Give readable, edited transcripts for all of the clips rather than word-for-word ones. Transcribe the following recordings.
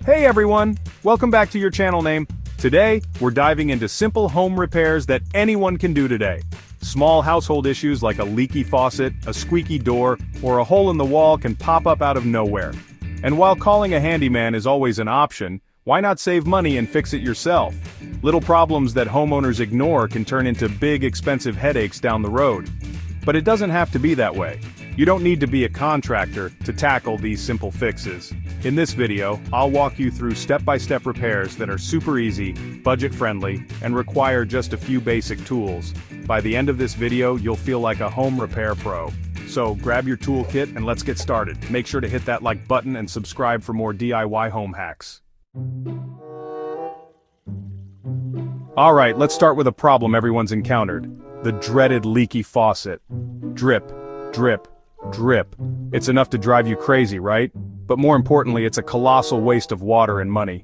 Hey everyone! Welcome back to your channel name. Today, we're diving into simple home repairs that anyone can do today. Small household issues like a leaky faucet, a squeaky door, or a hole in the wall can pop up out of nowhere. And while calling a handyman is always an option, why not save money and fix it yourself? Little problems that homeowners ignore can turn into big expensive headaches down the road. But it doesn't have to be that way. You don't need to be a contractor to tackle these simple fixes. In this video, I'll walk you through step-by-step repairs that are super easy, budget-friendly, and require just a few basic tools. By the end of this video, you'll feel like a home repair pro. So grab your toolkit and let's get started. Make sure to hit that like button and subscribe for more DIY home hacks. Alright, let's start with a problem everyone's encountered. The dreaded leaky faucet. Drip, drip, drip. It's enough to drive you crazy, right? But more importantly, it's a colossal waste of water and money.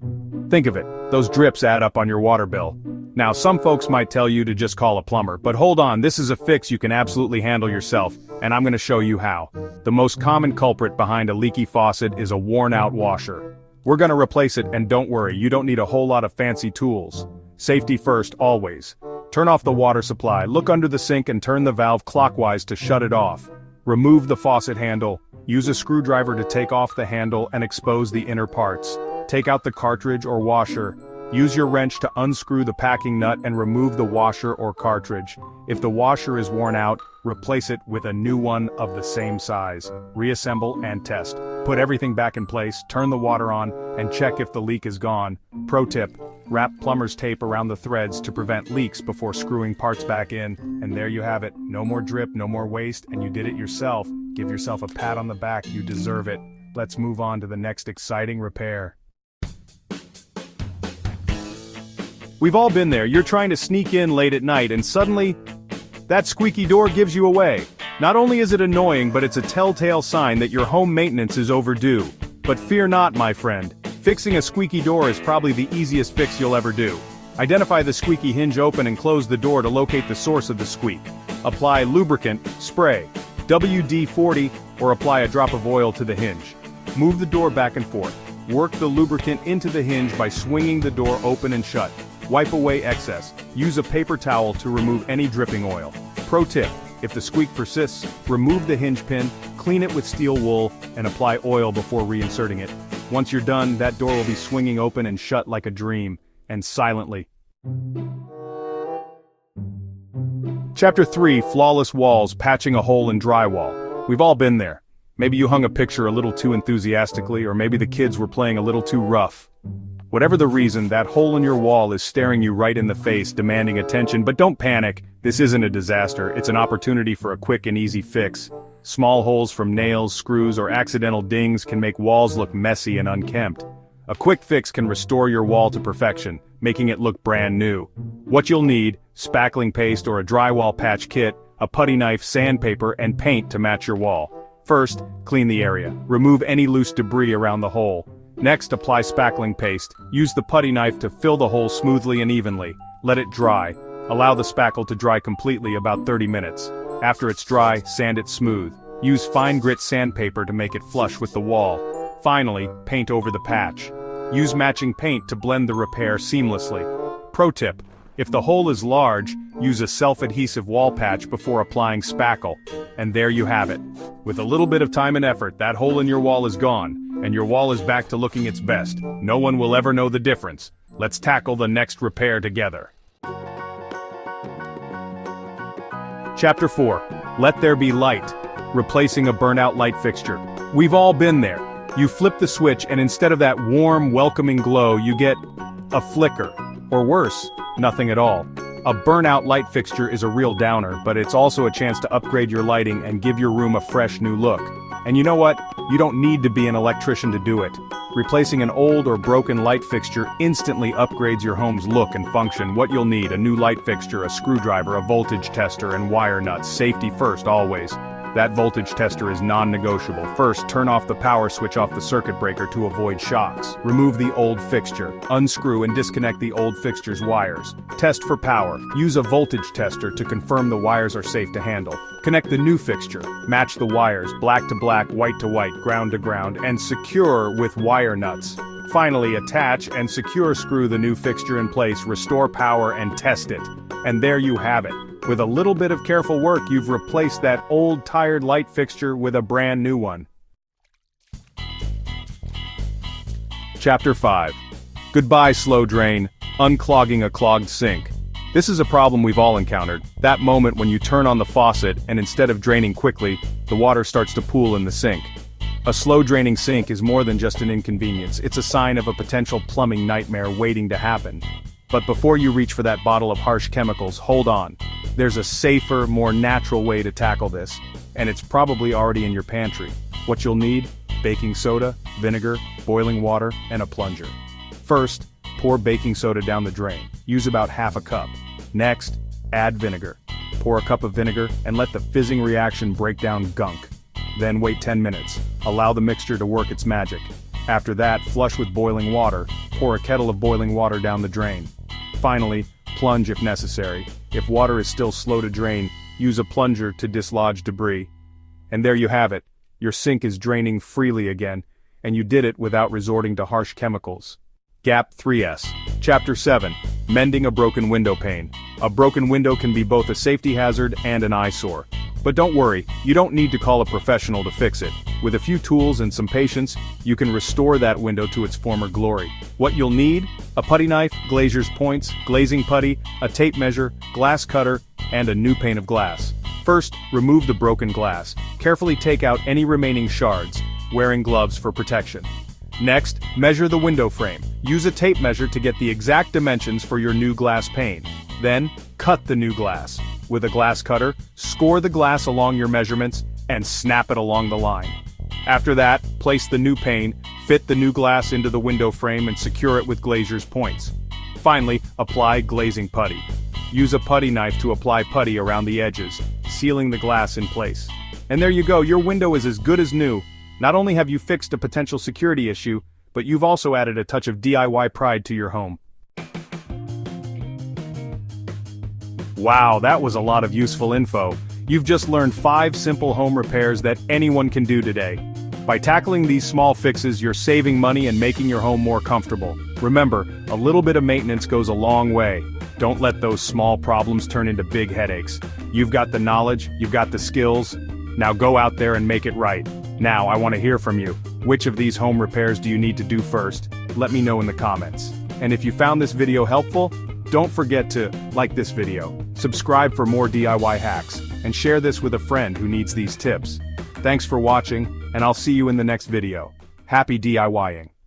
Think of it, those drips add up on your water bill. Now, some folks might tell you to just call a plumber, but hold on, this is a fix you can absolutely handle yourself, and I'm going to show you how. The most common culprit behind a leaky faucet is a worn-out washer. We're going to replace it, and don't worry, you don't need a whole lot of fancy tools. Safety first, always. Turn off the water supply, look under the sink and turn the valve clockwise to shut it off. Remove the faucet handle. Use a screwdriver to take off the handle and expose the inner parts. Take out the cartridge or washer. Use your wrench to unscrew the packing nut and remove the washer or cartridge. If the washer is worn out, replace it with a new one of the same size. Reassemble and test. Put everything back in place, turn the water on, and check if the leak is gone. Pro tip: wrap plumber's tape around the threads to prevent leaks before screwing parts back in. And there you have it. No more drip, no more waste, and you did it yourself. Give yourself a pat on the back, you deserve it. Let's move on to the next exciting repair. We've all been there. You're trying to sneak in late at night and suddenly, that squeaky door gives you away. Not only is it annoying, but it's a telltale sign that your home maintenance is overdue. But fear not, my friend. Fixing a squeaky door is probably the easiest fix you'll ever do. Identify the squeaky hinge open and close the door to locate the source of the squeak. Apply lubricant, spray, WD-40, or apply a drop of oil to the hinge. Move the door back and forth. Work the lubricant into the hinge by swinging the door open and shut. Wipe away excess. Use a paper towel to remove any dripping oil. Pro tip: if the squeak persists, remove the hinge pin, clean it with steel wool, and apply oil before reinserting it. Once you're done, that door will be swinging open and shut like a dream, and silently. Chapter 3: Flawless walls, patching a hole in drywall. We've all been there. Maybe you hung a picture a little too enthusiastically, or maybe the kids were playing a little too rough. Whatever the reason, that hole in your wall is staring you right in the face, demanding attention. But don't panic, this isn't a disaster, it's an opportunity for a quick and easy fix. Small holes from nails, screws, or accidental dings can make walls look messy and unkempt. A quick fix can restore your wall to perfection, making it look brand new. What you'll need: spackling paste or a drywall patch kit, a putty knife, sandpaper, and paint to match your wall. First, clean the area. Remove any loose debris around the hole. Next, apply spackling paste. Use the putty knife to fill the hole smoothly and evenly. Let it dry. Allow the spackle to dry completely, about 30 minutes. After it's dry, sand it smooth. Use fine grit sandpaper to make it flush with the wall. Finally, paint over the patch. Use matching paint to blend the repair seamlessly. Pro tip: if the hole is large, use a self-adhesive wall patch before applying spackle. And there you have it. With a little bit of time and effort, that hole in your wall is gone, and your wall is back to looking its best. No one will ever know the difference. Let's tackle the next repair together. Chapter 4: Let there be light. Replacing a burnout light fixture. We've all been there. You flip the switch and instead of that warm, welcoming glow, you get a flicker. Or worse, nothing at all. A burnout light fixture is a real downer, but it's also a chance to upgrade your lighting and give your room a fresh new look. And you know what? You don't need to be an electrician to do it. Replacing an old or broken light fixture instantly upgrades your home's look and function. What you'll need: a new light fixture, a screwdriver, a voltage tester, and wire nuts. Safety first, always. That voltage tester is non-negotiable. First, turn off the power switch off the circuit breaker to avoid shocks. Remove the old fixture. Unscrew and disconnect the old fixture's wires. Test for power. Use a voltage tester to confirm the wires are safe to handle. Connect the new fixture. Match the wires, black to black, white to white, ground to ground, and secure with wire nuts. Finally, attach and secure screw the new fixture in place, restore power and test it. And there you have it. With a little bit of careful work, you've replaced that old tired light fixture with a brand new one. Chapter 5. Goodbye, slow drain, unclogging a clogged sink. This is a problem we've all encountered, that moment when you turn on the faucet and instead of draining quickly, the water starts to pool in the sink. A slow-draining sink is more than just an inconvenience, it's a sign of a potential plumbing nightmare waiting to happen. But before you reach for that bottle of harsh chemicals, hold on. There's a safer, more natural way to tackle this, and it's probably already in your pantry. What you'll need: baking soda, vinegar, boiling water, and a plunger. First, pour baking soda down the drain. Use about half a cup. Next, add vinegar. Pour a cup of vinegar and let the fizzing reaction break down gunk. Then wait 10 minutes. Allow the mixture to work its magic. After that, flush with boiling water. Pour a kettle of boiling water down the drain. Finally, plunge if necessary. If water is still slow to drain, use a plunger to dislodge debris. And there you have it. Your sink is draining freely again, and you did it without resorting to harsh chemicals. Gap 3S. Chapter 7. Mending a broken window pane. A broken window can be both a safety hazard and an eyesore. But don't worry, you don't need to call a professional to fix it. With a few tools and some patience, you can restore that window to its former glory. What you'll need: a putty knife, glazier's points, glazing putty, a tape measure, glass cutter, and a new pane of glass. First, remove the broken glass. Carefully take out any remaining shards, wearing gloves for protection. Next, measure the window frame. Use a tape measure to get the exact dimensions for your new glass pane. Then, cut the new glass. With a glass cutter, score the glass along your measurements, and snap it along the line. After that, place the new pane, fit the new glass into the window frame and secure it with glazier's points. Finally, apply glazing putty. Use a putty knife to apply putty around the edges, sealing the glass in place. And there you go, your window is as good as new. Not only have you fixed a potential security issue, but you've also added a touch of DIY pride to your home. Wow, that was a lot of useful info. You've just learned 5 simple home repairs that anyone can do today. By tackling these small fixes, you're saving money and making your home more comfortable. Remember, a little bit of maintenance goes a long way. Don't let those small problems turn into big headaches. You've got the knowledge, you've got the skills. Now go out there and make it right. Now, I want to hear from you. Which of these home repairs do you need to do first? Let me know in the comments. And if you found this video helpful, don't forget to like this video, subscribe for more DIY hacks, and share this with a friend who needs these tips. Thanks for watching, and I'll see you in the next video. Happy DIYing!